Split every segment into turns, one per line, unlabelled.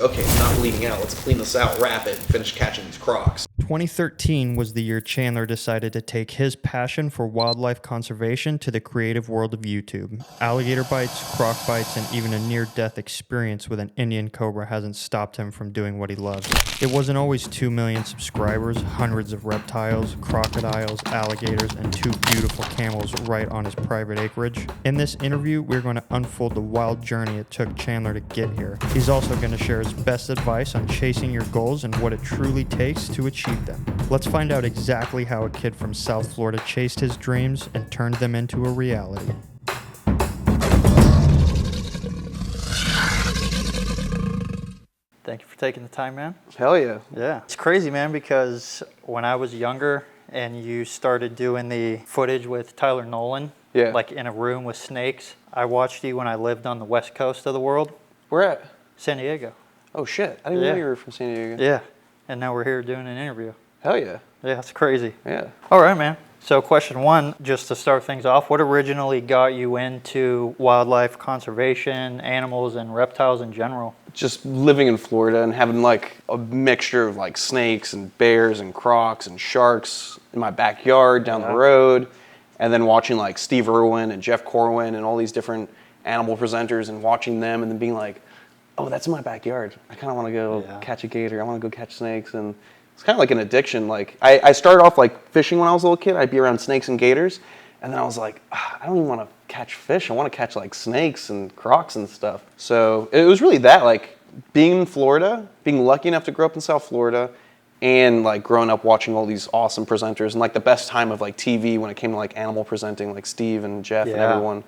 Okay, I'm not bleeding out. Let's clean this out, wrap it, and finish catching these Crocs.
2013 was the year Chandler decided to take his passion for wildlife conservation to the creative world of YouTube. Alligator bites, croc bites, and even a near-death experience with an Indian cobra hasn't stopped him from doing what he loves. It wasn't always 2 million subscribers, hundreds of reptiles, crocodiles, alligators, and 2 beautiful camels right on his private acreage. In this interview, we're going to unfold the wild journey it took Chandler to get here. He's also going to share his best advice on chasing your goals and what it truly takes to achieve them. Let's find out exactly how a kid from South Florida chased his dreams and turned them into a reality. Thank you for taking the time, man.
Hell yeah.
Yeah. It's crazy, man, because when I was younger and you started doing the footage with Tyler Nolan, like in a room with snakes, I watched you when I lived on the west coast of the world.
Where at?
San Diego.
Oh shit, I didn't know you were from San Diego.
Yeah, and now we're here doing an interview.
Hell yeah.
Yeah, it's crazy.
Yeah.
All right, man. So question one, just to start things off, what originally got you into wildlife conservation, animals, and reptiles in general?
Just living in Florida and having like a mixture of like snakes and bears and crocs and sharks in my backyard down the road, and then watching like Steve Irwin and Jeff Corwin and all these different animal presenters and watching them and then being like, oh, that's in my backyard. I kind of want to go catch a gator. I want to go catch snakes. And it's kind of like an addiction. Like I started off like fishing when I was a little kid. I'd be around snakes and gators. And then I was like, I don't even want to catch fish. I want to catch like snakes and crocs and stuff. So it was really that, like being in Florida, being lucky enough to grow up in South Florida, and like growing up watching all these awesome presenters and like the best time of like TV when it came to like animal presenting, like Steve and Jeff and everyone.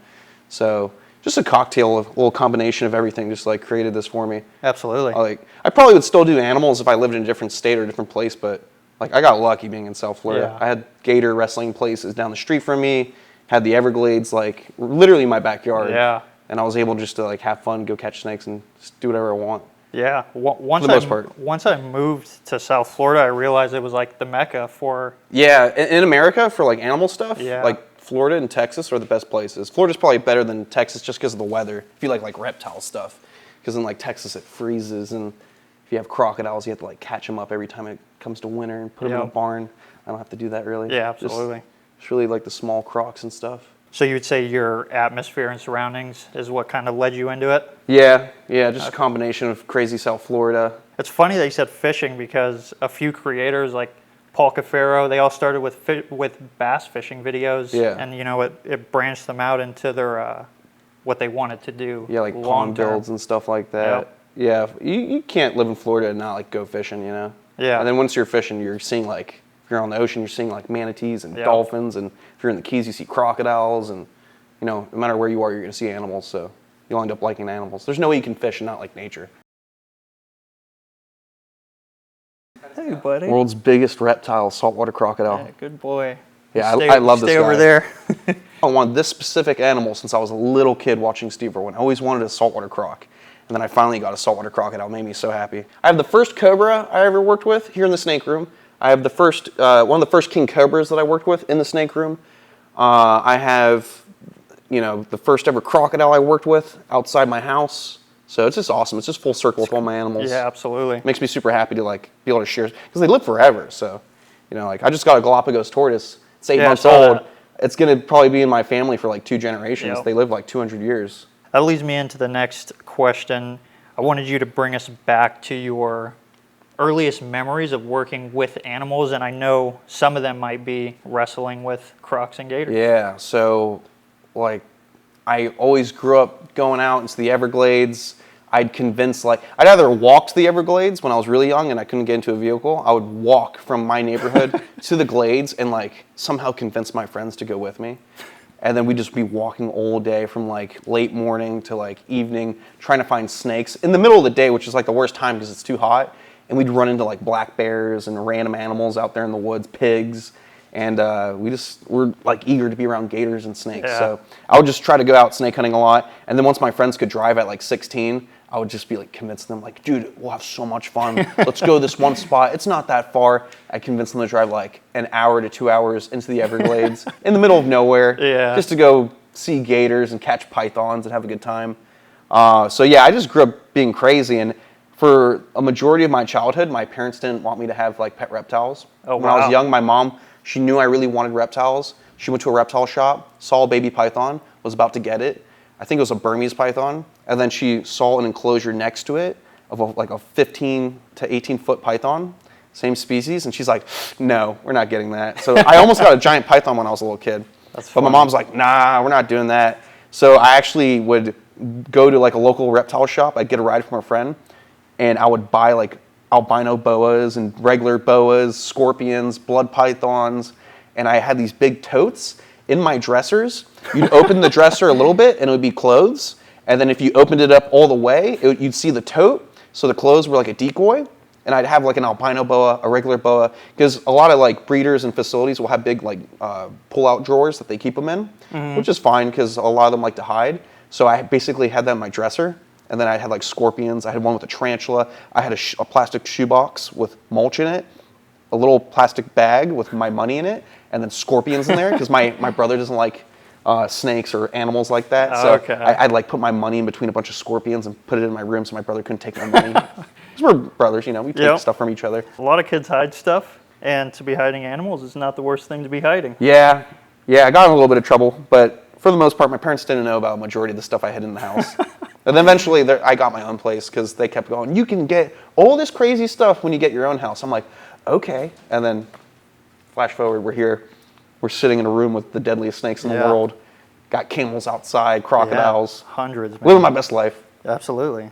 So just a cocktail of a little combination of everything just like created this for me.
Absolutely.
I probably would still do animals if I lived in a different state or a different place, but like I got lucky being in South Florida.
Yeah.
I had gator wrestling places down the street from me, had the Everglades like literally in my backyard.
Yeah.
And I was able just to like have fun, go catch snakes and just do whatever I want.
Yeah.
For the most part.
Once I moved to South Florida, I realized it was like the mecca for...
Yeah, in America for like animal stuff,
Yeah.
like Florida and Texas are the best places. Florida's probably better than Texas just because of the weather. If you like reptile stuff, because in like Texas it freezes, and if you have crocodiles, you have to like catch them up every time it comes to winter and put them in a barn. I don't have to do that really.
Yeah, absolutely.
Just really like the small crocs and stuff.
So you would say your atmosphere and surroundings is what kind of led you into it?
Yeah, just a combination of crazy South Florida.
It's funny that you said fishing because a few creators like Paul Cafaro, they all started with bass fishing videos, and you know it branched them out into their what they wanted to do.
Yeah, like pond builds and stuff like that. Yep. Yeah, you can't live in Florida and not like go fishing, you know.
Yeah.
And then once you're fishing, you're seeing like if you're on the ocean, you're seeing like manatees and dolphins, and if you're in the Keys, you see crocodiles, and you know no matter where you are, you're gonna see animals. So you'll end up liking animals. There's no way you can fish and not like nature.
Hey, buddy.
World's biggest reptile, saltwater crocodile.
Yeah, good boy.
Yeah, I love this guy.
Stay over there.
I wanted this specific animal since I was a little kid watching Steve Irwin. I always wanted a saltwater croc. And then I finally got a saltwater crocodile. It made me so happy. I have the first cobra I ever worked with here in the snake room. I have the first, one of the first king cobras that I worked with in the snake room. I have, the first ever crocodile I worked with outside my house. So it's just awesome. It's just full circle with all my animals.
Yeah, absolutely.
It makes me super happy to like be able to share because they live forever. So, I just got a Galapagos tortoise. It's 8 months old. It's gonna probably be in my family for like 2 generations. They live like 200 years.
That leads me into the next question. I wanted you to bring us back to your earliest memories of working with animals, and I know some of them might be wrestling with crocs and gators.
Yeah. So, like, I always grew up going out into the Everglades. I'd either walk to the Everglades when I was really young and I couldn't get into a vehicle. I would walk from my neighborhood to the Glades and like somehow convince my friends to go with me. And then we'd just be walking all day from like late morning to like evening, trying to find snakes in the middle of the day, which is like the worst time because it's too hot. And we'd run into like black bears and random animals out there in the woods, pigs. And we're like eager to be around gators and snakes.
Yeah.
So I would just try to go out snake hunting a lot. And then once my friends could drive at like 16, I would just be like convince them like, dude, we'll have so much fun. Let's go to this one spot. It's not that far. I convinced them to drive like an hour to 2 hours into the Everglades in the middle of nowhere, just to go see gators and catch pythons and have a good time. So yeah, I just grew up being crazy, and For a majority of my childhood, my parents didn't want me to have like pet reptiles.
Oh,
when I was
wow.
young, my mom, she knew I really wanted reptiles. She went to a reptile shop, saw a baby python, was about to get it. I think it was a Burmese python. And then she saw an enclosure next to it of like a 15 to 18 foot python, same species. And she's like, no, we're not getting that. So I almost got a giant python when I was a little kid.
That's
but my
funny.
mom's like, nah, we're not doing that. So I actually would go to like a local reptile shop. I'd get a ride from a friend, and I would buy like albino boas and regular boas, scorpions, blood pythons, and I had these big totes in my dressers. You'd open the dresser a little bit, and it would be clothes. And then if you opened it up all the way, you'd see the tote. So the clothes were like a decoy. And I'd have like an albino boa, a regular boa, because a lot of like breeders and facilities will have big like pull-out drawers that they keep them in, which is fine because a lot of them like to hide. So I basically had that in my dresser, and then I had like scorpions. I had one with a tarantula. I had a plastic shoebox with mulch in it, a little plastic bag with my money in it, and then scorpions in there because my brother doesn't like snakes or animals like that. So
Okay.
I'd like put my money in between a bunch of scorpions and put it in my room so my brother couldn't take my money. Because we're brothers, you know, we take
Yep.
stuff from each other.
A lot of kids hide stuff, and to be hiding animals is not the worst thing to be hiding.
Yeah, I got in a little bit of trouble, but for the most part, my parents didn't know about a majority of the stuff I hid in the house. And then eventually, I got my own place because they kept going, you can get all this crazy stuff when you get your own house. I'm like, okay. And then, flash forward, we're here. We're sitting in a room with the deadliest snakes in the
Yeah.
world. Got camels outside, crocodiles.
Yeah, hundreds. Man.
Living my best life.
Absolutely.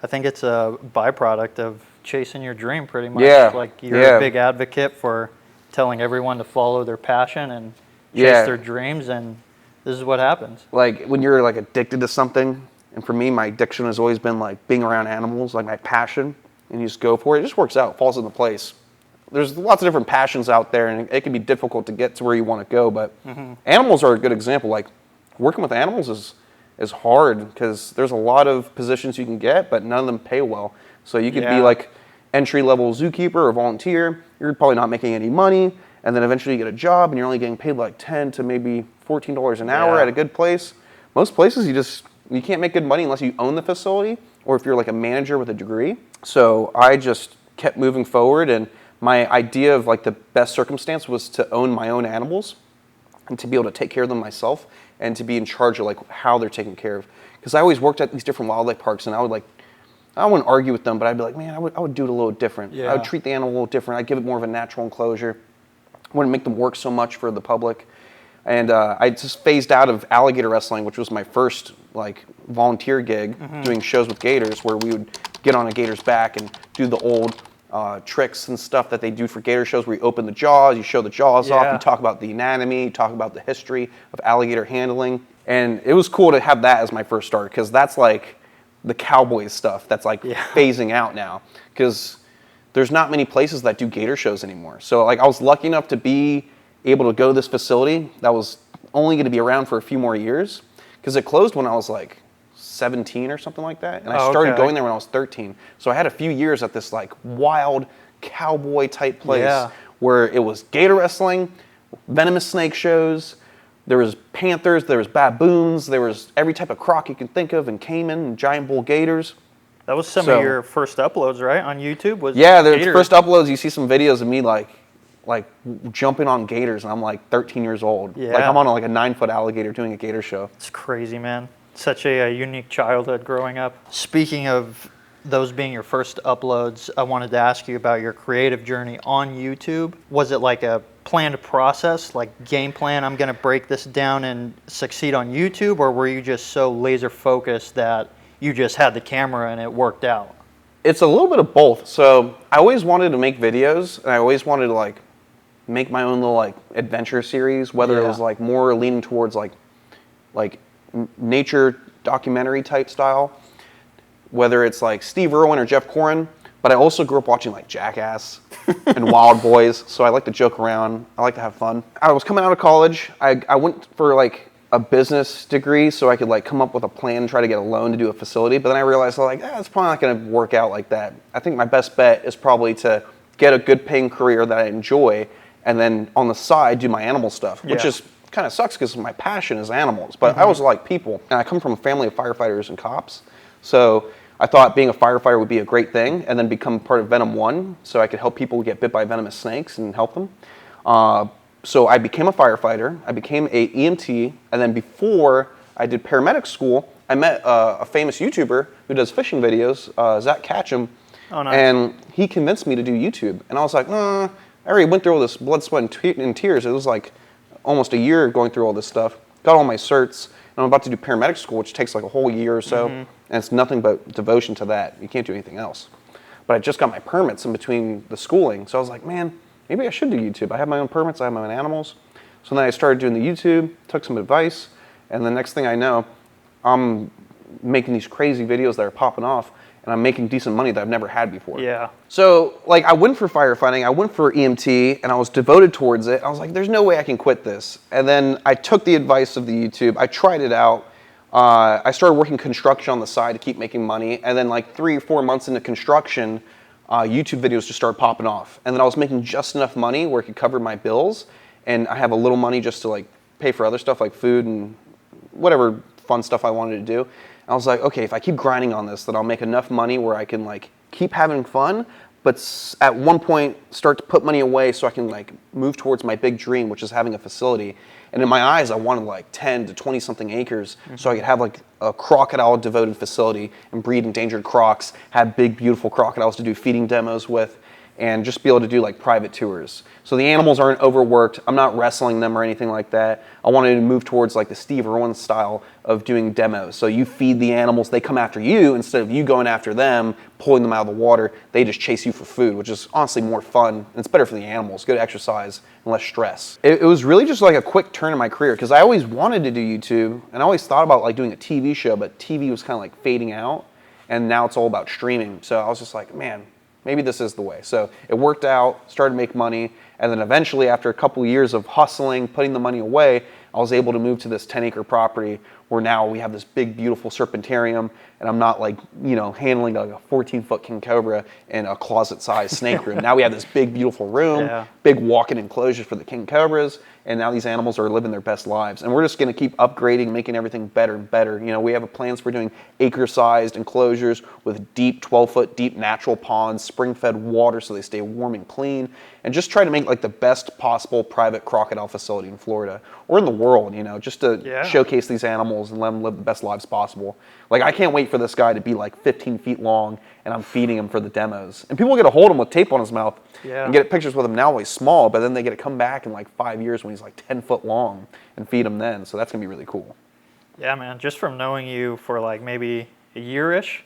I think it's a byproduct of chasing your dream pretty much.
Yeah,
Like you're
yeah.
a big advocate for telling everyone to follow their passion and chase
Yeah.
their dreams, and this is what happens.
Like when you're like addicted to something, and for me, my addiction has always been like being around animals, like my passion, and you just go for it. It just works out, falls into place. There's lots of different passions out there, and it can be difficult to get to where you want to go, but animals are a good example. Like working with animals is hard because there's a lot of positions you can get, but none of them pay well. So you could be
Yeah.
like entry-level zookeeper or volunteer. You're probably not making any money, and then eventually you get a job, and you're only getting paid like $10 to maybe $14 an hour
Yeah.
at a good place. Most places you can't make good money unless you own the facility or if you're like a manager with a degree. So I just kept moving forward, and my idea of like the best circumstance was to own my own animals and to be able to take care of them myself and to be in charge of like how they're taken care of. Because I always worked at these different wildlife parks, and I wouldn't argue with them, but I'd be like, man, I would do it a little different.
Yeah.
I would treat the animal a little different. I'd give it more of a natural enclosure. I wouldn't make them work so much for the public. And I just phased out of alligator wrestling, which was my first like volunteer gig, doing shows with gators where we would get on a gator's back and do the old tricks and stuff that they do for gator shows where you open the jaws, you show the jaws off,
Yeah.
you talk about the anatomy, you talk about the history of alligator handling. And it was cool to have that as my first start because that's like the cowboy stuff that's like phasing out now because there's not many places that do gator shows anymore. So like I was lucky enough to be able to go to this facility that was only going to be around for a few more years because it closed when I was like 17 or something like that. And I started
okay.
going there when I was 13. So I had a few years at this like wild cowboy type place
Yeah.
where it was gator wrestling, venomous snake shows, there was panthers, there was baboons, there was every type of croc you can think of, and caiman and giant bull gators.
That was some
So-
of your first uploads, right, on YouTube? Was
Yeah, the
gators.
first uploads, you see some videos of me like jumping on gators, and I'm like 13 years old. Like
Yeah.
I'm on like a 9-foot alligator doing a gator show.
It's crazy, man. Such a unique childhood growing up. Speaking of those being your first uploads, I wanted to ask you about your creative journey on YouTube. Was it like a planned process, like game plan, I'm going to break this down and succeed on YouTube, or were you just so laser focused that you just had the camera and it worked out?
It's a little bit of both. So I always wanted to make videos, and I always wanted to like make my own little like adventure series, whether it
Yeah.
was like more leaning towards like nature documentary type style, whether it's like Steve Irwin or Jeff Corrin. But I also grew up watching like Jackass and Wild Boys, so I like to joke around. I like to have fun. I was coming out of college. I went for like a business degree so I could like come up with a plan and try to get a loan to do a facility. But then I realized it's probably not going to work out like that. I think my best bet is probably to get a good paying career that I enjoy, and then on the side do my animal stuff, which
Yeah.
is kind of sucks because my passion is animals. But I also like people, and I come from a family of firefighters and cops. So I thought being a firefighter would be a great thing, and then become part of Venom 1, so I could help people get bit by venomous snakes and help them. So I became a firefighter, I became a EMT, and then before I did paramedic school, I met a famous YouTuber who does fishing videos, Zach Catchum,
Oh, nice.
and he convinced me to do YouTube. And I was like, I already went through all this blood, sweat, and tears. It was like almost a year going through all this stuff. Got all my certs, and I'm about to do paramedic school, which takes like a whole year or so, and it's nothing but devotion to that. You can't do anything else. But I just got my permits in between the schooling, so I was like, man, maybe I should do YouTube. I have my own permits, I have my own animals. So then I started doing the YouTube, took some advice, and the next thing I know, I'm making these crazy videos that are popping off, and I'm making decent money that I've never had before.
Yeah.
So, like, I went for firefighting, I went for EMT, and I was devoted towards it. I was like, there's no way I can quit this. And then I took the advice of the YouTube, I tried it out. I started working construction on the side to keep making money, and then like 3 or 4 months into construction, YouTube videos just started popping off. And then I was making just enough money where it could cover my bills, and I have a little money just to like pay for other stuff like food and whatever fun stuff I wanted to do. I was like, okay, if I keep grinding on this, then I'll make enough money where I can like keep having fun, but at one point start to put money away so I can like move towards my big dream, which is having a facility. And in my eyes, I wanted like 10 to 20 something acres so I could have like a crocodile devoted facility and breed endangered crocs, have big, beautiful crocodiles to do feeding demos with, and just be able to do like private tours. So the animals aren't overworked. I'm not wrestling them or anything like that. I wanted to move towards like the Steve Irwin style of doing demos. So you feed the animals, they come after you instead of you going after them, pulling them out of the water. They just chase you for food, which is honestly more fun. And it's better for the animals, good exercise and less stress. It was really just like a quick turn in my career because I always wanted to do YouTube and I always thought about like doing a TV show, but TV was kind of like fading out and now it's all about streaming. So I was just like, man, maybe this is the way. So it worked out, started to make money, and then eventually after a couple of years of hustling, putting the money away, I was able to move to this 10-acre property where now we have this big, beautiful serpentarium, and I'm not like, handling like a 14-foot king cobra in a closet-sized snake room. Now we have this big, beautiful room, big walk-in enclosures for the king cobras, and now these animals are living their best lives. And we're just gonna keep upgrading, making everything better and better. We have plans for doing acre-sized enclosures with deep, 12-foot deep natural ponds, spring-fed water so they stay warm and clean, and just try to make like the best possible private crocodile facility in Florida or in the world, just to showcase these animals and let them live the best lives possible. Like, I can't wait for this guy to be like 15 feet long and I'm feeding him for the demos. And people get to hold him with tape on his mouth and get pictures with him now while he's small, but then they get to come back in like 5 years when he's like 10 foot long and feed him then. So that's gonna be really cool.
Yeah, man, just from knowing you for like maybe a year-ish,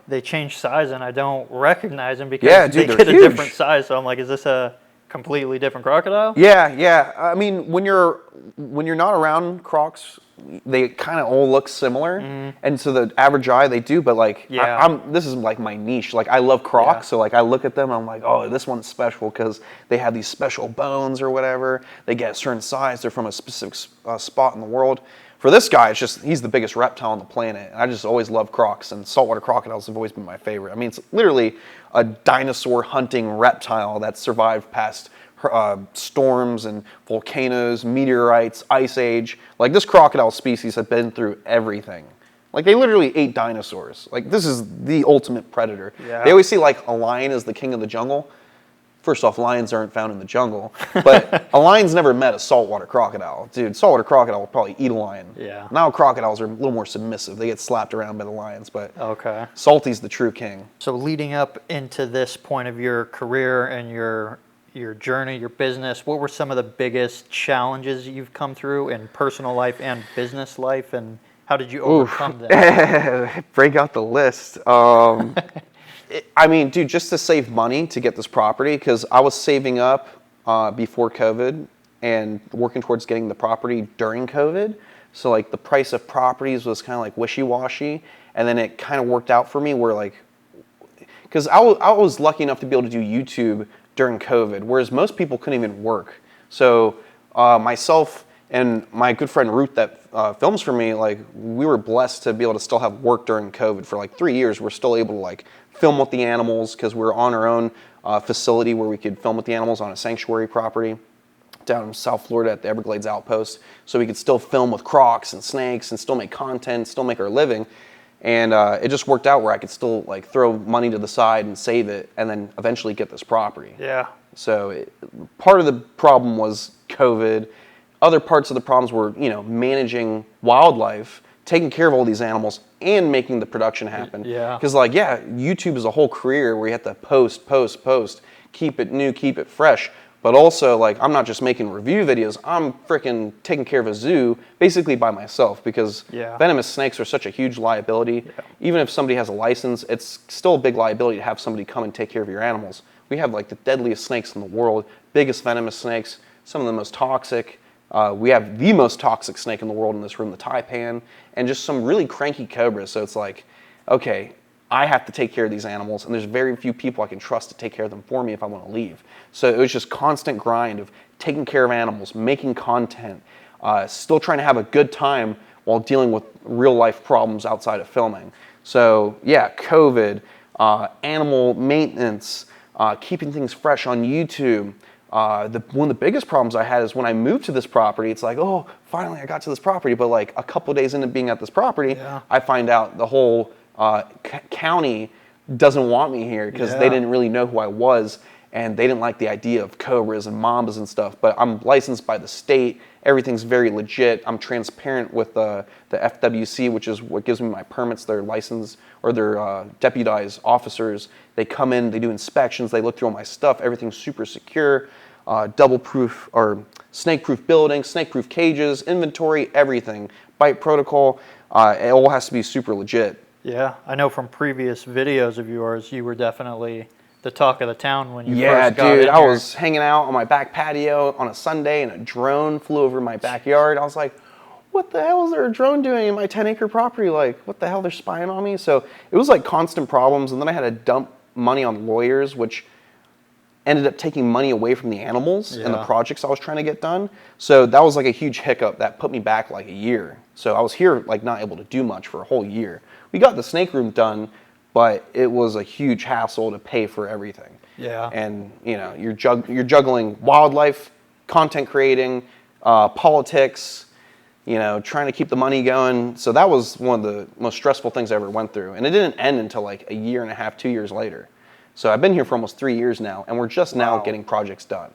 they change size and I don't recognize them because they get a different size. So I'm like, is this a completely different crocodile?
Yeah. I mean, when you're not around Crocs, they kind of all look similar, and so the average eye they do. But like, this is like my niche. Like, I love Crocs, so like I look at them, and I'm like, oh, this one's special because they have these special bones or whatever. They get a certain size. They're from a specific spot in the world. For this guy, it's just he's the biggest reptile on the planet. I just always love Crocs, and saltwater crocodiles have always been my favorite. I mean, it's literally a dinosaur hunting reptile that survived past storms and volcanoes, meteorites, ice age. Like, this crocodile species have been through everything. Like, they literally ate dinosaurs. Like, this is the ultimate predator. They always say like a lion is the king of the jungle. First off, lions aren't found in the jungle, but a lion's never met a saltwater crocodile. Dude, saltwater crocodile will probably eat a lion. Now crocodiles are a little more submissive. They get slapped around by the lions, but Salty's the true king.
So leading up into this point of your career and your journey, your business, what were some of the biggest challenges you've come through in personal life and business life, and how did you overcome them?
Break out the list. I mean, dude, just to save money to get this property, because I was saving up before COVID and working towards getting the property during COVID. So like the price of properties was kind of like wishy-washy, and then it kind of worked out for me where like, because I was lucky enough to be able to do YouTube during COVID, whereas most people couldn't even work. So myself and my good friend Ruth that films for me, like, we were blessed to be able to still have work during COVID. For like 3 years, we're still able to like film with the animals because we're on our own facility where we could film with the animals on a sanctuary property down in South Florida at the Everglades Outpost. So we could still film with crocs and snakes and still make content, still make our living. And it just worked out where I could still like throw money to the side and save it, and then eventually get this property.
Yeah.
So part of the problem was COVID. Other parts of the problems were, managing wildlife, taking care of all these animals, and making the production happen.
Yeah.
Because YouTube is a whole career where you have to post, keep it new, keep it fresh. But also, I'm not just making review videos. I'm freaking taking care of a zoo basically by myself, because venomous snakes are such a huge liability. Yeah. Even if somebody has a license, it's still a big liability to have somebody come and take care of your animals. We have the deadliest snakes in the world, biggest venomous snakes, some of the most toxic. We have the most toxic snake in the world in this room, the taipan, and just some really cranky cobras. So it's okay, I have to take care of these animals, and there's very few people I can trust to take care of them for me if I want to leave. So it was just constant grind of taking care of animals, making content, still trying to have a good time while dealing with real life problems outside of filming. So yeah, COVID, animal maintenance, keeping things fresh on YouTube. One of the biggest problems I had is when I moved to this property, it's oh, finally I got to this property, but a couple days into being at this property, I find out the whole county doesn't want me here because they didn't really know who I was, and they didn't like the idea of cobras and mambas and stuff. But I'm licensed by the state. Everything's very legit. I'm transparent with the FWC, which is what gives me my permits. Their license or their deputized officers. They come in, they do inspections, they look through all my stuff. Everything's super secure, double-proof or snake-proof buildings, snake-proof cages, inventory, everything. Bite protocol. It all has to be super legit.
Yeah, I know from previous videos of yours, you were definitely the talk of the town when you first got in
dude,
here.
I was hanging out on my back patio on a Sunday, and a drone flew over my backyard. I was like, what the hell is there a drone doing in my 10-acre property? What the hell, they're spying on me? So it was constant problems, and then I had to dump money on lawyers, which ended up taking money away from the animals and the projects I was trying to get done. So that was a huge hiccup that put me back a year. So I was here not able to do much for a whole year. We got the snake room done, but it was a huge hassle to pay for everything.
Yeah.
And you're juggling wildlife, content creating, politics, trying to keep the money going. So that was one of the most stressful things I ever went through. And it didn't end until a year and a half, 2 years later. So I've been here for almost 3 years now, and we're just now getting projects done.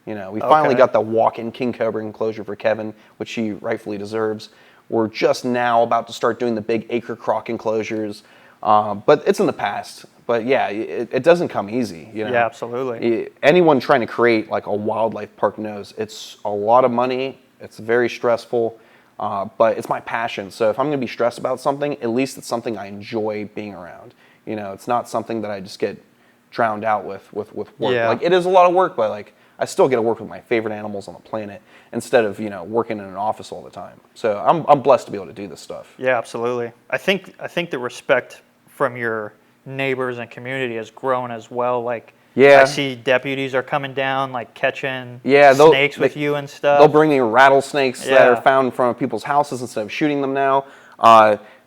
We finally got the walk-in king cobra enclosure for Kevin, which he rightfully deserves. We're just now about to start doing the big acre croc enclosures, but it's in the past. But yeah, it doesn't come easy.
Yeah, absolutely.
Anyone trying to create a wildlife park knows it's a lot of money. It's very stressful, but it's my passion. So if I'm going to be stressed about something, at least it's something I enjoy being around. It's not something that I just get drowned out with work.
Yeah.
It is a lot of work, but I still get to work with my favorite animals on the planet instead of working in an office all the time. So I'm blessed to be able to do this stuff.
Yeah, absolutely. I think the respect from your neighbors and community has grown as well. I see deputies are coming down, catching snakes with you and stuff.
They'll bring in rattlesnakes that are found in front of people's houses instead of shooting them now.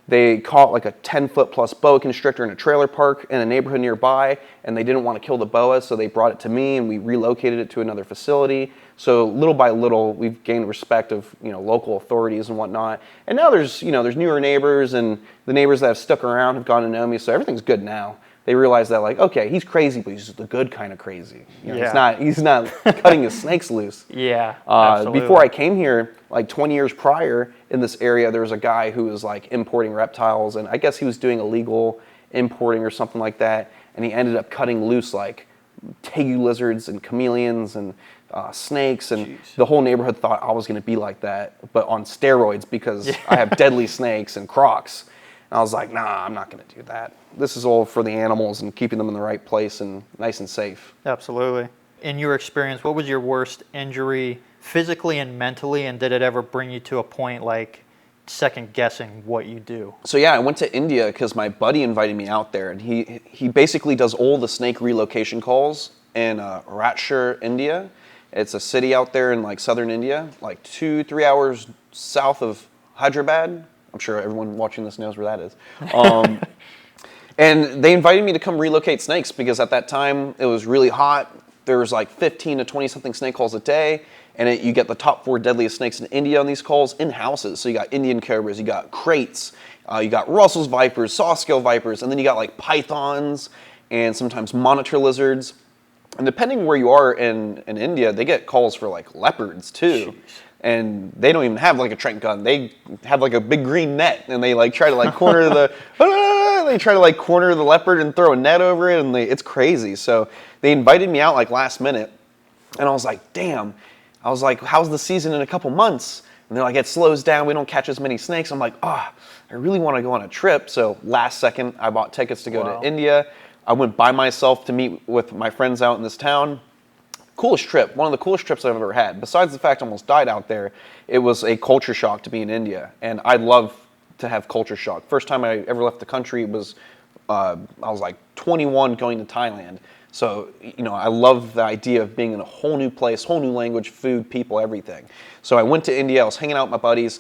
They caught a 10-foot plus boa constrictor in a trailer park in a neighborhood nearby, and they didn't want to kill the boa, so they brought it to me, and we relocated it to another facility. So little by little, we've gained respect of local authorities and whatnot. And now there's newer neighbors, and the neighbors that have stuck around have gotten to know me, so everything's good now. They realize that okay, he's crazy, but he's just the good kind of crazy. He's not cutting his snakes loose.
Yeah, absolutely.
Before I came here, 20 years prior, in this area, there was a guy who was importing reptiles, and I guess he was doing illegal importing or something like that, and he ended up cutting loose tegu lizards and chameleons and snakes, and the whole neighborhood thought I was going to be like that, but on steroids, because I have deadly snakes and Crocs. And I was like, nah, I'm not going to do that. This is all for the animals and keeping them in the right place and nice and safe.
Absolutely. In your experience, what was your worst injury physically and mentally, and did it ever bring you to a point second guessing what you do?
So yeah, I went to India because my buddy invited me out there, and he basically does all the snake relocation calls in Rajshir, India. It's a city out there in southern India, 2-3 hours south of Hyderabad. I'm sure everyone watching this knows where that is. And they invited me to come relocate snakes because at that time it was really hot. There was 15 to 20 something snake calls a day, and you get the top 4 deadliest snakes in India on these calls in houses. So you got Indian cobras, you got crates, You got Russell's vipers, saw-scale vipers, and then you got like pythons and sometimes monitor lizards. And depending where you are in India, they get calls for like leopards too. Jeez. And they don't even have like a Trent gun. They have like a big green net, and they like try to like corner they try to like corner the leopard and throw a net over it, and it's crazy. So they invited me out like last minute, and I was like, damn. I was like, how's the season in a couple months? And they're like, it slows down. We don't catch as many snakes. I'm like, I really want to go on a trip. So last second, I bought tickets to go to India. I went by myself to meet with my friends out in this town. Coolest trip, one of the coolest trips I've ever had. Besides the fact I almost died out there, it was a culture shock to be in India. And I'd love to have culture shock. First time I ever left the country was, I was like 21 going to Thailand. So, I love the idea of being in a whole new place, whole new language, food, people, everything. So I went to India, I was hanging out with my buddies.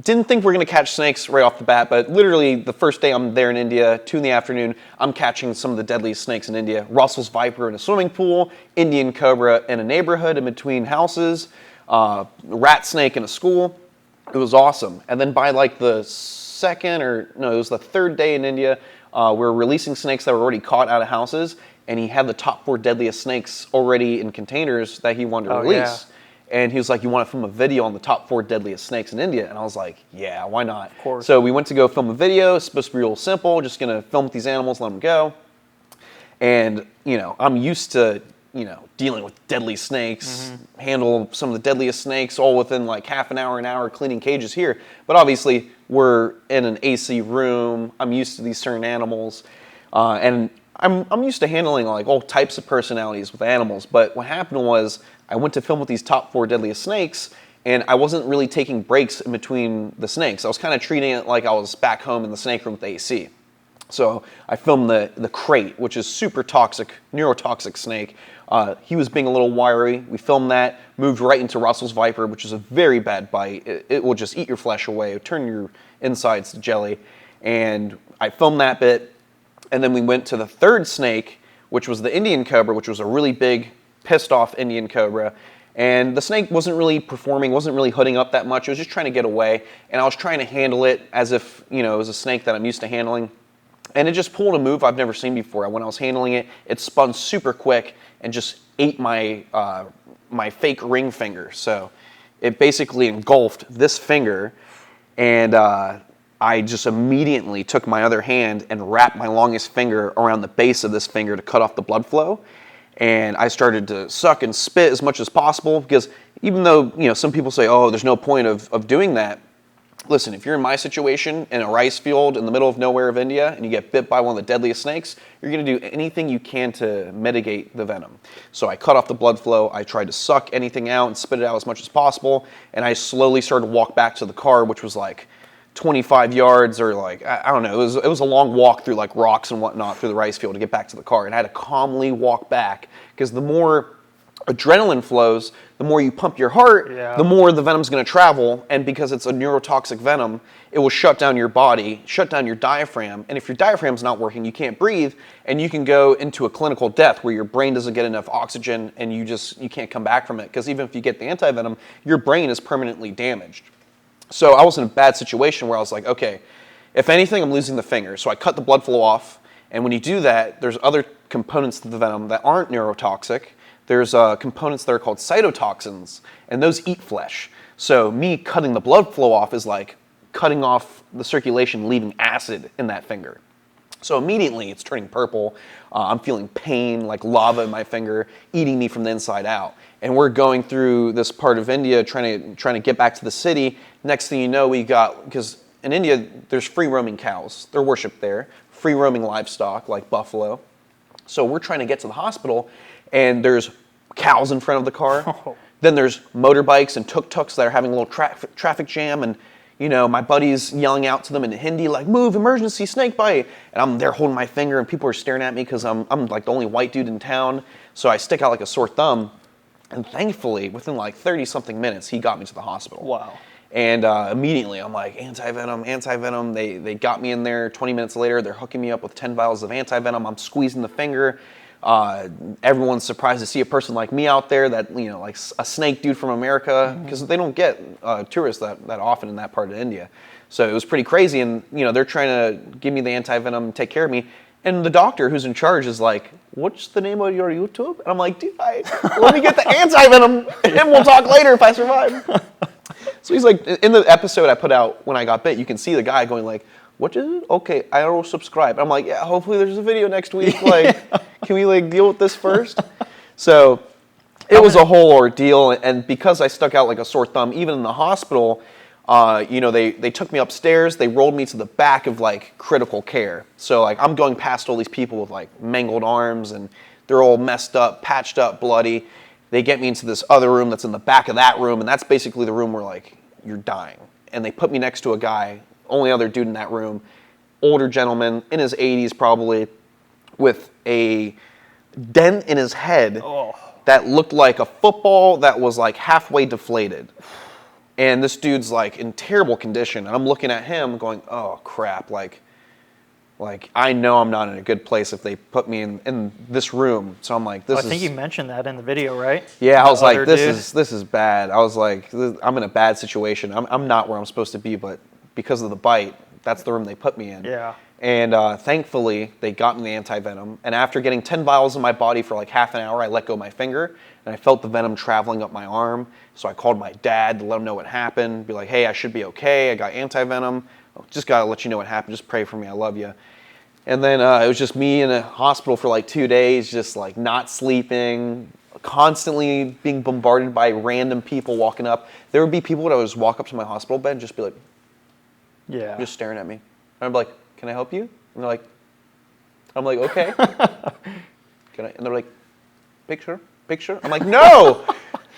Didn't think we were going to catch snakes right off the bat, but literally the first day I'm there in India, 2 in the afternoon, I'm catching some of the deadliest snakes in India. Russell's viper in a swimming pool, Indian cobra in a neighborhood in between houses, rat snake in a school. It was awesome. And then by like the it was the third day in India, we were releasing snakes that were already caught out of houses, and he had the top 4 deadliest snakes already in containers that he wanted to release. Yeah. And he was like, you want to film a video on the top 4 deadliest snakes in India? And I was like, yeah, why not? Of course. So we went to go film a video. It's supposed to be real simple. Just going to film with these animals, let them go. And, I'm used to, dealing with deadly snakes, handle some of the deadliest snakes all within like half an hour cleaning cages here. But obviously, we're in an AC room. I'm used to these certain animals. And I'm used to handling like all types of personalities with animals. But what happened was, I went to film with these top 4 deadliest snakes, and I wasn't really taking breaks in between the snakes. I was kind of treating it like I was back home in the snake room with the AC. So I filmed the crate, which is super toxic, neurotoxic snake. He was being a little wiry. We filmed that, moved right into Russell's viper, which is a very bad bite. It will just eat your flesh away, turn your insides to jelly. And I filmed that bit, and then we went to the third snake, which was the Indian cobra, which was a really big, pissed off Indian cobra, and the snake wasn't really performing, wasn't really hooding up that much. It was just trying to get away, and I was trying to handle it as if, it was a snake that I'm used to handling, and it just pulled a move I've never seen before. When I was handling it, it spun super quick and just ate my my fake ring finger. So it basically engulfed this finger, and I just immediately took my other hand and wrapped my longest finger around the base of this finger to cut off the blood flow. And I started to suck and spit as much as possible, because even though, some people say, oh, there's no point of doing that. Listen, if you're in my situation in a rice field in the middle of nowhere of India and you get bit by one of the deadliest snakes, you're going to do anything you can to mitigate the venom. So I cut off the blood flow. I tried to suck anything out and spit it out as much as possible. And I slowly started to walk back to the car, which was like 25 yards or like, I don't know, it was a long walk through like rocks and whatnot through the rice field to get back to the car. And I had to calmly walk back, because the more adrenaline flows, the more you pump your heart, the more the venom's going to travel. And because it's a neurotoxic venom, it will shut down your body, shut down your diaphragm. And if your diaphragm's not working, you can't breathe, and you can go into a clinical death where your brain doesn't get enough oxygen and you can't come back from it. Because even if you get the anti-venom, your brain is permanently damaged. So I was in a bad situation where I was like, okay, if anything, I'm losing the finger. So I cut the blood flow off. And when you do that, there's other components to the venom that aren't neurotoxic. There's components that are called cytotoxins, and those eat flesh. So me cutting the blood flow off is like cutting off the circulation, leaving acid in that finger. So immediately it's turning purple. I'm feeling pain, like lava in my finger, eating me from the inside out. And we're going through this part of India trying to get back to the city. Next thing you know, because in India, there's free roaming cows. They're worshipped there. Free roaming livestock like buffalo. So we're trying to get to the hospital, and there's cows in front of the car. Oh. Then there's motorbikes and tuk-tuks that are having a little traffic jam, and my buddy's yelling out to them in Hindi, like, move, emergency, snake bite. And I'm there holding my finger, and people are staring at me because I'm like the only white dude in town. So I stick out like a sore thumb. And thankfully, within like 30-something minutes, he got me to the hospital. Wow. And immediately, I'm like, anti-venom. They got me in there. 20 minutes later, they're hooking me up with 10 vials of anti-venom. I'm squeezing the finger. Everyone's surprised to see a person like me out there, that, like a snake dude from America, because they don't get tourists that often in that part of India. So it was pretty crazy, and they're trying to give me the anti-venom and take care of me. And the doctor who's in charge is like, "What's the name of your YouTube?" And I'm like, "Dude, let me get the anti-venom, and we'll talk later if I survive." So he's like, in the episode I put out when I got bit, you can see the guy going like, "What is it? Okay, I will subscribe." I'm like, "Yeah, hopefully there's a video next week. Like, can we like deal with this first?" So it was a whole ordeal, and because I stuck out like a sore thumb, even in the hospital, they took me upstairs, they rolled me to the back of like critical care. So like I'm going past all these people with like mangled arms, and they're all messed up, patched up, bloody. They get me into this other room that's in the back of that room, and that's basically the room where like you're dying. And they put me next to a guy, only other dude in that room, older gentleman in his 80s probably, with a dent in his head that looked like a football that was like halfway deflated. And this dude's like in terrible condition. And I'm looking at him going, oh crap, like I know I'm not in a good place if they put me in this room. So I'm like,
I think you mentioned that in the video, right?
Yeah, I was like, this is bad. I was like, I'm in a bad situation. I'm not where I'm supposed to be, but because of the bite, that's the room they put me in.
Yeah.
And thankfully, they got me the anti-venom. And after getting 10 vials in my body for like half an hour, I let go of my finger, and I felt the venom traveling up my arm. So I called my dad to let him know what happened, be like, hey, I should be okay. I got anti-venom. Just got to let you know what happened. Just pray for me. I love you. And then it was just me in a hospital for like 2 days, just like not sleeping, constantly being bombarded by random people walking up. There would be people that would just walk up to my hospital bed and just be like,
yeah,
just staring at me. And I'm like, can I help you? And they're like, I'm like, okay. Can I? And they're like, picture? I'm like, no,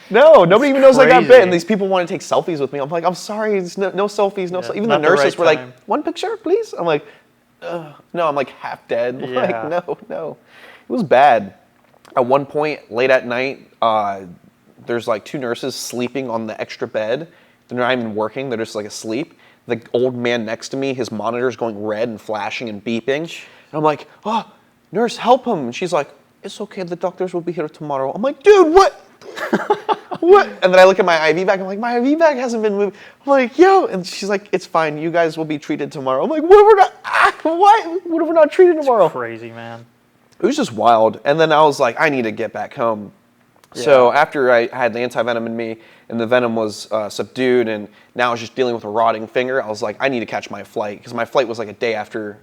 nobody even knows I got bit. And these people want to take selfies with me. I'm like, I'm sorry, no selfies, no selfies. Even the nurses were like, one picture, please? I'm like, no, I'm like half dead.
Yeah.
Like, no. It was bad. At one point, late at night, there's like 2 nurses sleeping on the extra bed. They're not even working, they're just like asleep. The old man next to me, his monitor's going red and flashing and beeping. And I'm like, oh, nurse, help him. And she's like, it's okay, the doctors will be here tomorrow. I'm like, dude, what? What? And then I look at my IV bag, I'm like, my IV bag hasn't been moved. I'm like, yo. And she's like, it's fine, you guys will be treated tomorrow. I'm like, what if we're not treated tomorrow?
It's crazy, man.
It was just wild. And then I was like, I need to get back home.
Yeah.
So after I had the anti-venom in me and the venom was subdued and now I was just dealing with a rotting finger, I was like, I need to catch my flight, because my flight was like a day after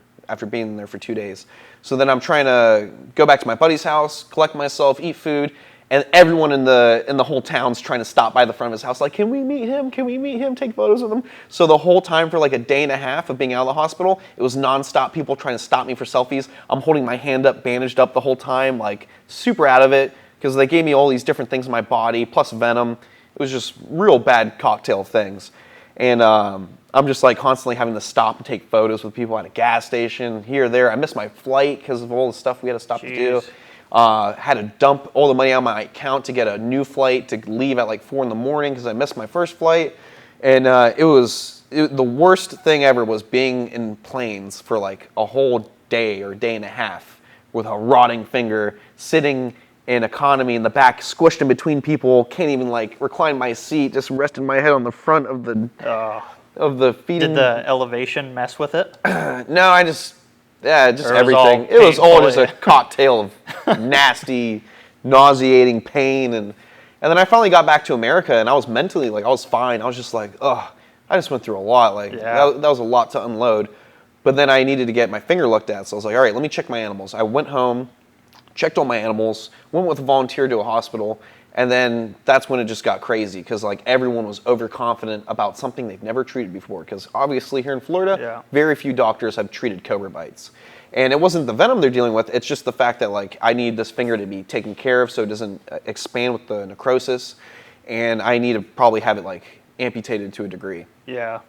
being there for 2 days. So then I'm trying to go back to my buddy's house, collect myself, eat food, and everyone in the whole town's trying to stop by the front of his house like, can we meet him? Can we meet him? Take photos with him. So the whole time for like a day and a half of being out of the hospital, it was nonstop people trying to stop me for selfies. I'm holding my hand up, bandaged up the whole time, like super out of it, because they gave me all these different things in my body, plus venom. It was just real bad cocktail of things. And I'm just like constantly having to stop and take photos with people at a gas station, here or there. I missed my flight because of all the stuff we had to stop to do. Had to dump all the money out of my account to get a new flight to leave at like 4 in the morning because I missed my first flight. And the worst thing ever was being in planes for like a whole day or day and a half with a rotting finger, sitting in economy in the back, squished in between people, can't even like recline my seat, just resting my head on the front of the feeding.
Did the elevation mess with it?
No, just everything. It was all just a cocktail of nasty, nauseating pain, and then I finally got back to America, and I was mentally like, I was fine. I was just like, ugh, I just went through a lot. Like that was a lot to unload. But then I needed to get my finger looked at, so I was like, all right, let me check my animals. I went home, checked all my animals, went with a volunteer to a hospital, and then that's when it just got crazy, because like everyone was overconfident about something they've never treated before, because obviously here in Florida, very few doctors have treated cobra bites. And it wasn't the venom they're dealing with, it's just the fact that like I need this finger to be taken care of so it doesn't expand with the necrosis, and I need to probably have it like amputated to a degree.
Yeah.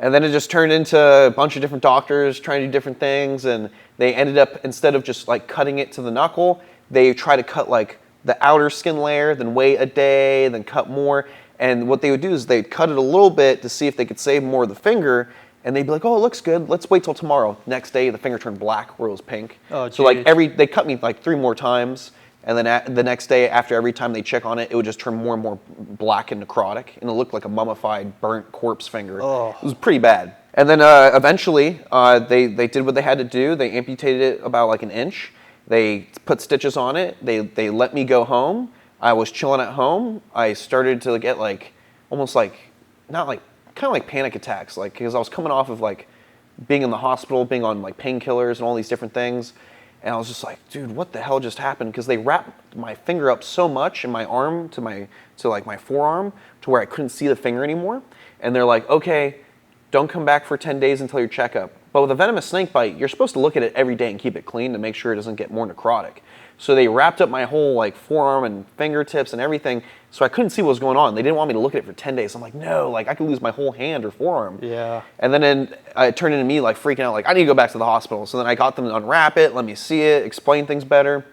And then it just turned into a bunch of different doctors trying to do different things, and they ended up, instead of just like cutting it to the knuckle, they try to cut like the outer skin layer, then wait a day, then cut more. And what they would do is they'd cut it a little bit to see if they could save more of the finger, and they'd be like, oh, it looks good, let's wait till tomorrow. Next day, the finger turned black where it was pink.
Oh,
so like they cut me like 3 more times, and then the next day, after every time they check on it, it would just turn more and more black and necrotic, and it looked like a mummified, burnt corpse finger.
Oh.
It was pretty bad. And then eventually, they did what they had to do. They amputated it about like an inch. They put stitches on it. They let me go home. I was chilling at home. I started to get like, almost like, not like, kind of like panic attacks, like, because I was coming off of like being in the hospital, being on like painkillers and all these different things. And I was just like, dude, what the hell just happened? Because they wrapped my finger up so much in my arm to like my forearm to where I couldn't see the finger anymore. And they're like, okay, don't come back for 10 days until your checkup. But with a venomous snake bite, you're supposed to look at it every day and keep it clean to make sure it doesn't get more necrotic. So they wrapped up my whole like forearm and fingertips and everything, so I couldn't see what was going on. They didn't want me to look at it for 10 days. I'm like, no, like I could lose my whole hand or forearm.
Yeah.
And then it turned into me like freaking out, like I need to go back to the hospital. So then I got them to unwrap it, let me see it, explain things better.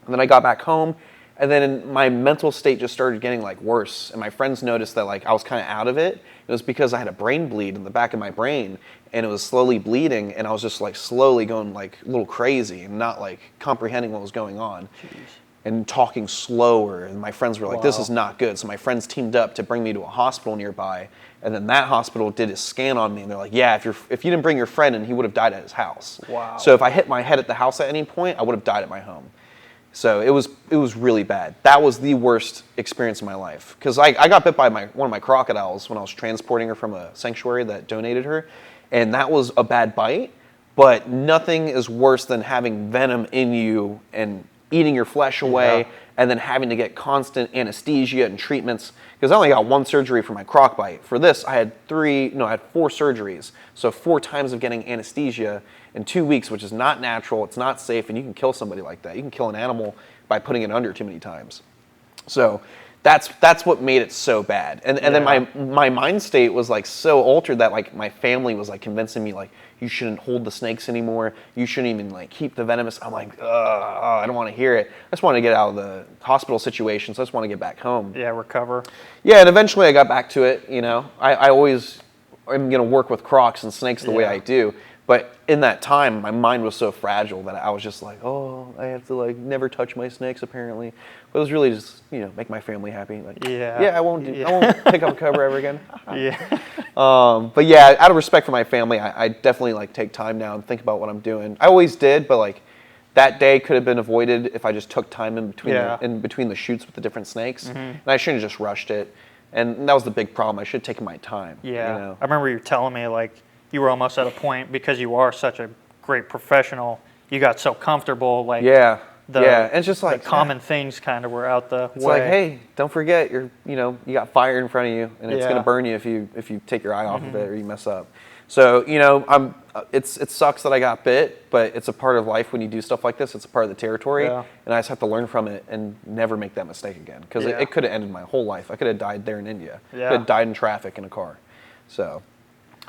And then I got back home, and then my mental state just started getting like worse. And my friends noticed that like I was kind of out of it. It was because I had a brain bleed in the back of my brain, and it was slowly bleeding, and I was just like slowly going like a little crazy and not like comprehending what was going on. Jeez. And talking slower. And my friends were like, this is not good. So my friends teamed up to bring me to a hospital nearby, and then that hospital did a scan on me, and they're like, yeah, if you didn't bring your friend in, he would have died at his house.
Wow.
So if I hit my head at the house at any point, I would have died at my home. So it was really bad. That was the worst experience of my life, because I got bit by one of my crocodiles when I was transporting her from a sanctuary that donated her, and that was a bad bite. But nothing is worse than having venom in you and eating your flesh away, and then having to get constant anesthesia and treatments. Because I only got one surgery for my croc bite. For this, I had 4 surgeries. So 4 times of getting anesthesia in 2 weeks, which is not natural, it's not safe, and you can kill somebody like that. You can kill an animal by putting it under too many times. So that's what made it so bad. And then my mind state was like so altered that like my family was like convincing me like, you shouldn't hold the snakes anymore. You shouldn't even like keep the venomous. I'm like, I don't want to hear it. I just want to get out of the hospital situation. So I just want to get back home.
Yeah, recover.
Yeah, and eventually I got back to it. You know, I always am gonna work with Crocs and snakes the way I do. But in that time, my mind was so fragile that I was just like, oh, I have to like never touch my snakes apparently. But it was really just, make my family happy. Like, I won't pick up a cobra ever again. But yeah, out of respect for my family, I definitely like take time now and think about what I'm doing. I always did, but like that day could have been avoided if I just took time in between the shoots with the different snakes. And I shouldn't have just rushed it. And that was the big problem. I should have taken my time.
Yeah. I remember you telling me like you were almost at a point, because you are such a great professional, you got so comfortable, like and it's just like the common things kind of were out the way.
It's like, hey, don't forget you got fire in front of you, and it's gonna burn you if you take your eye off of it or you mess up. So it sucks that I got bit, but it's a part of life when you do stuff like this. It's a part of the territory, and I just have to learn from it and never make that mistake again, because it could have ended my whole life. I could have died there in India. I could have died in traffic in a car. So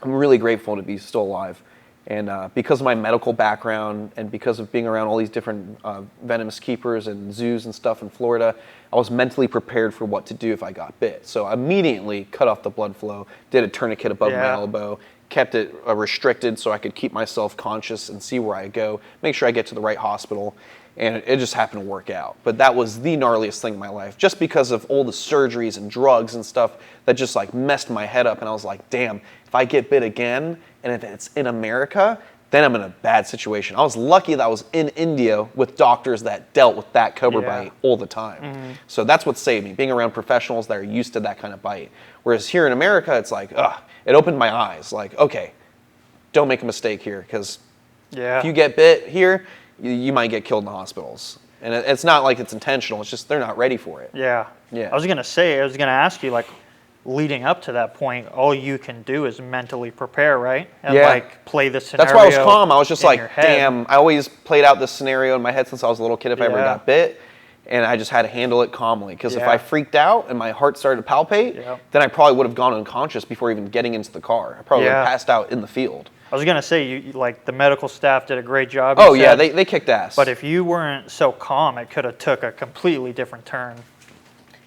I'm really grateful to be still alive. And because of my medical background and because of being around all these different venomous keepers and zoos and stuff in Florida, I was mentally prepared for what to do if I got bit. So I immediately cut off the blood flow, did a tourniquet above my elbow, kept it restricted so I could keep myself conscious and see where I go, make sure I get to the right hospital. And it just happened to work out. But that was the gnarliest thing in my life, just because of all the surgeries and drugs and stuff that just like messed my head up. And I was like, damn, if I get bit again, and if it's in America, then I'm in a bad situation. I was lucky that I was in India with doctors that dealt with that cobra bite all the time. So that's what saved me, being around professionals that are used to that kind of bite. Whereas here in America, it's like, it opened my eyes. Like, okay, don't make a mistake here, because if you get bit here, you might get killed in the hospitals. And it's not like it's intentional. It's just they're not ready for it.
Yeah. I was going to ask you, like, leading up to that point, all you can do is mentally prepare, right? And like play the scenario.
That's why I was calm. I was just like, damn, I always played out this scenario in my head since I was a little kid if I ever got bit. And I just had to handle it calmly. Because if I freaked out and my heart started to palpate, then I probably would have gone unconscious before even getting into the car. I probably would have passed out in the field.
I was going to say, you like the medical staff did a great job.
Oh, yeah, they kicked ass.
But if you weren't so calm, it could have took a completely different turn.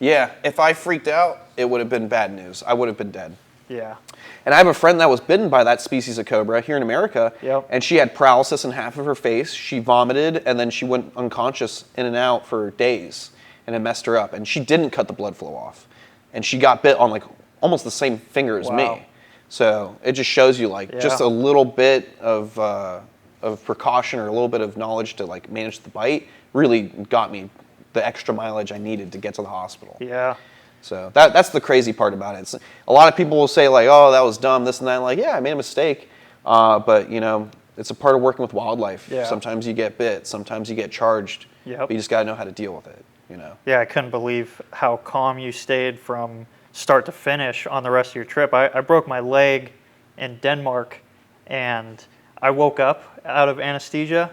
Yeah, if I freaked out, it would have been bad news. I would have been dead.
Yeah.
And I have a friend that was bitten by that species of cobra here in America, and she had paralysis in half of her face. She vomited, and then she went unconscious in and out for days, and it messed her up. And she didn't cut the blood flow off. And she got bit on like almost the same finger as me. So it just shows you like
Yeah.
just a little bit of precaution or a little bit of knowledge to like manage the bite really got me the extra mileage I needed to get to the hospital.
Yeah.
So that's the crazy part about it. A lot of people will say like, oh, that was dumb, this and that. Like, yeah, I made a mistake. But, you know, it's a part of working with wildlife.
Yeah.
Sometimes you get bit. Sometimes you get charged.
Yep.
But you just got to know how to deal with it, you know.
Yeah, I couldn't believe how calm you stayed from start to finish on the rest of your trip. I broke my leg in Denmark, and I woke up out of anesthesia,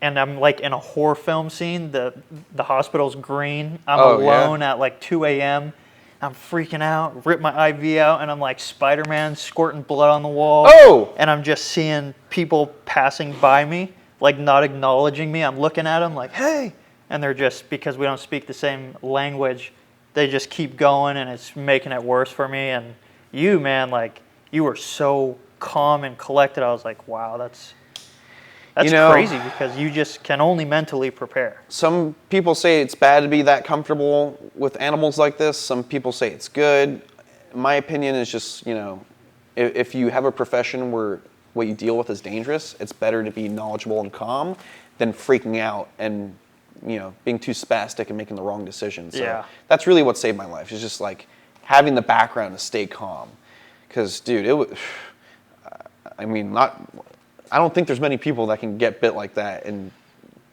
and I'm like in a horror film scene. The hospital's green. I'm alone at like 2 a.m. I'm freaking out, rip my IV out, and I'm like Spider-Man squirting blood on the wall.
Oh!
And I'm just seeing people passing by me, like not acknowledging me. I'm looking at them like, hey! And they're just, because we don't speak the same language, they just keep going, and it's making it worse for me. And you, man, like, you were so calm and collected. I was like, wow, that's
You know,
crazy, because you just can only mentally prepare.
Some people say it's bad to be that comfortable with animals like this. Some people say it's good. My opinion is just, you know, if you have a profession where what you deal with is dangerous, it's better to be knowledgeable and calm than freaking out and, you know, being too spastic and making the wrong decisions. So
Yeah.
that's really what saved my life. It's just like having the background to stay calm. Because, dude, it was, I mean, I don't think there's many people that can get bit like that and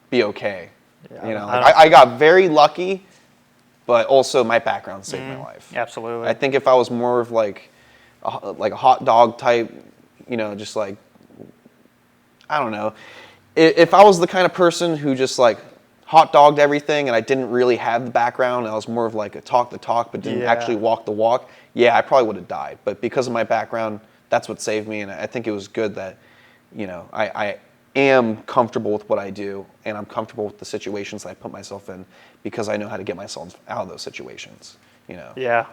be okay.
Yeah,
You know, I got very lucky, but also my background saved my life.
Absolutely.
I think if I was more of like a hot dog type, you know, just like, I don't know. If I was the kind of person who just like hot dogged everything and I didn't really have the background, and I was more of like a talk the talk but didn't actually walk the walk, yeah, I probably would have died. But because of my background, that's what saved me, and I think it was good that, you know, I am comfortable with what I do, and I'm comfortable with the situations that I put myself in because I know how to get myself out of those situations, you know.
Yeah.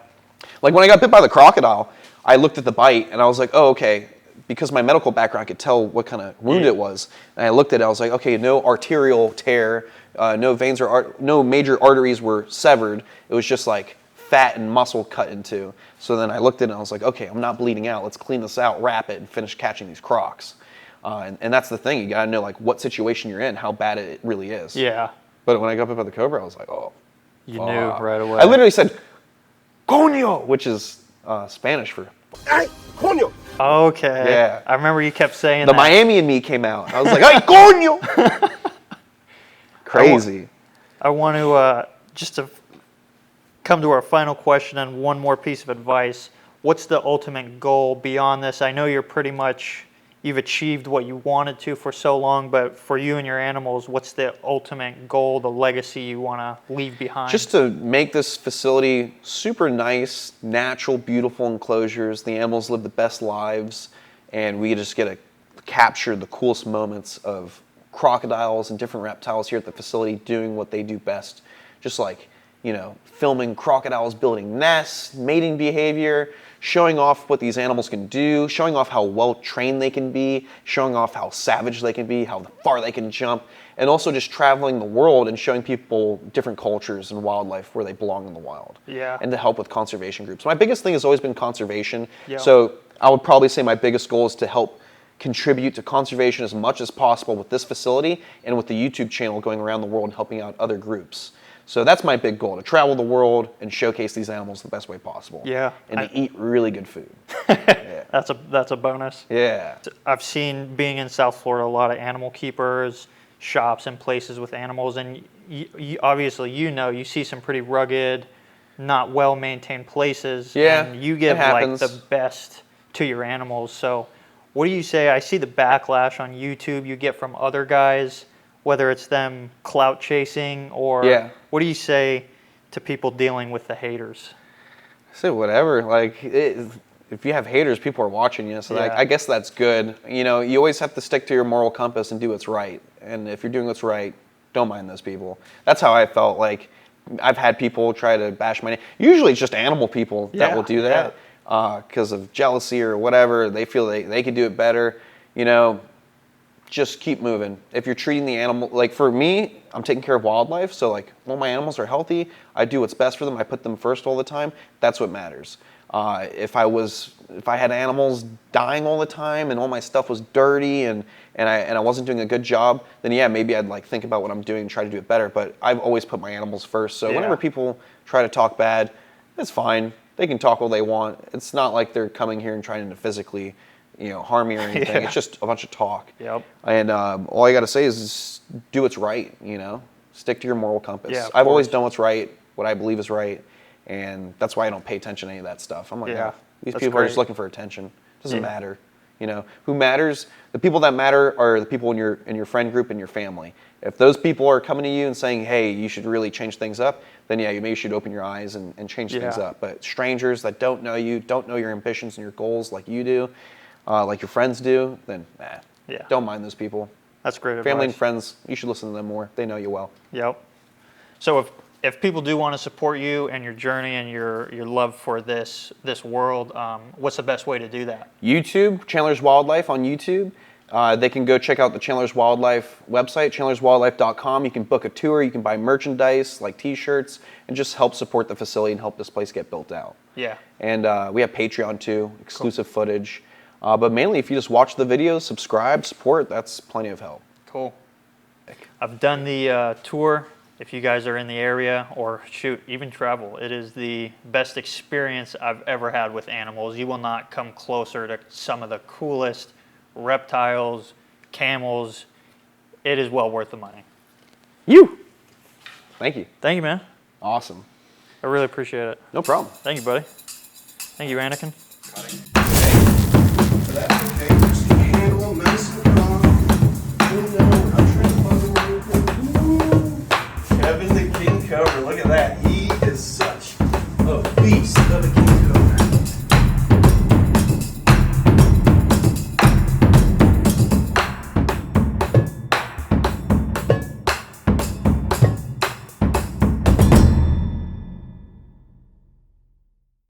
Like when I got bit by the crocodile, I looked at the bite and I was like, oh, okay, because my medical background, I could tell what kind of wound it was. And I looked at it, I was like, okay, no arterial tear, no veins or no major arteries were severed. It was just like fat and muscle cut into. So then I looked at it and I was like, okay, I'm not bleeding out. Let's clean this out, wrap it, and finish catching these Crocs. And that's the thing. You got to know like what situation you're in, how bad it really is.
Yeah.
But when I got bit by the cobra, I was like, oh.
You knew right away.
I literally said, coño, which is Spanish for, ay, coño.
Okay.
Yeah.
I remember you kept saying
The
that.
Miami in me came out. I was like, ay, coño. Crazy.
I want to just to come to our final question and one more piece of advice. What's the ultimate goal beyond this? I know you've achieved what you wanted to for so long, but for you and your animals, what's the ultimate goal, the legacy you want to leave behind?
Just to make this facility super nice, natural, beautiful enclosures. The animals live the best lives, and we just get to capture the coolest moments of crocodiles and different reptiles here at the facility doing what they do best. Just like, you know, filming crocodiles building nests, mating behavior, showing off what these animals can do, showing off how well trained they can be, showing off how savage they can be, how far they can jump, and also just traveling the world and showing people different cultures and wildlife where they belong in the wild.
Yeah.
And to help with conservation groups. My biggest thing has always been conservation.
Yeah.
So I would probably say my biggest goal is to help contribute to conservation as much as possible with this facility and with the YouTube channel going around the world and helping out other groups. So that's my big goal, to travel the world and showcase these animals the best way possible.
Yeah.
And to eat really good food.
That's a bonus.
Yeah.
I've seen, being in South Florida, a lot of animal keepers, shops and places with animals, and obviously you see some pretty rugged, not well-maintained places.
Yeah,
and you give
it
like
happens.
the best to your animals. So what do you say? I see the backlash on YouTube you get from other guys, whether it's them clout chasing or what do you say to people dealing with the haters?
I say whatever. Like, if you have haters, people are watching you. So I guess that's good. You know, you always have to stick to your moral compass and do what's right. And if you're doing what's right, don't mind those people. That's how I felt. Like, I've had people try to bash my name. Usually it's just animal people that will do that because of jealousy or whatever. They feel they could do it better. You know, just keep moving. If you're treating the animal, like for me, I'm taking care of wildlife. So like, when my animals are healthy, I do what's best for them. I put them first all the time. That's what matters. If I had animals dying all the time and all my stuff was dirty and I wasn't doing a good job, then yeah, maybe I'd like think about what I'm doing and try to do it better. But I've always put my animals first. So whenever people try to talk bad, it's fine. They can talk all they want. It's not like they're coming here and trying to physically, harm me or anything. It's just a bunch of talk.
Yep.
And all I got to say is do what's right. Stick to your moral compass.
Yeah,
I've always done what's right, what I believe is right, and that's why I don't pay attention to any of that stuff. I'm like, these
that's
people are
great.
just looking for attention. It doesn't matter. Who matters? The people that matter are the people in your friend group and your family. If those people are coming to you and saying, hey, you should really change things up, then yeah, you maybe should open your eyes and change things up. But strangers that don't know you, don't know your ambitions and your goals like you do, like your friends do, then don't mind those people.
That's great advice.
Family and friends, you should listen to them more. They know you well.
Yep. So if people do want to support you and your journey and your love for this world, what's the best way to do that?
YouTube, Chandler's Wildlife on YouTube. They can go check out the Chandler's Wildlife website, chandlerswildlife.com. You can book a tour. You can buy merchandise like T-shirts and just help support the facility and help this place get built out.
Yeah.
And we have Patreon too, exclusive footage. But mainly, if you just watch the videos, subscribe, support, that's plenty of help.
Cool. I've done the tour. If you guys are in the area or shoot, even travel, it is the best experience I've ever had with animals. You will not come closer to some of the coolest reptiles, camels. It is well worth the money.
Thank you.
Thank you, man.
Awesome.
I really appreciate it.
No problem.
Thank you, buddy. Thank you, Anakin.
That's okay. Just keep your handle nice and calm. I'm trying to bug away. Kevin the King Cobra. Look at that.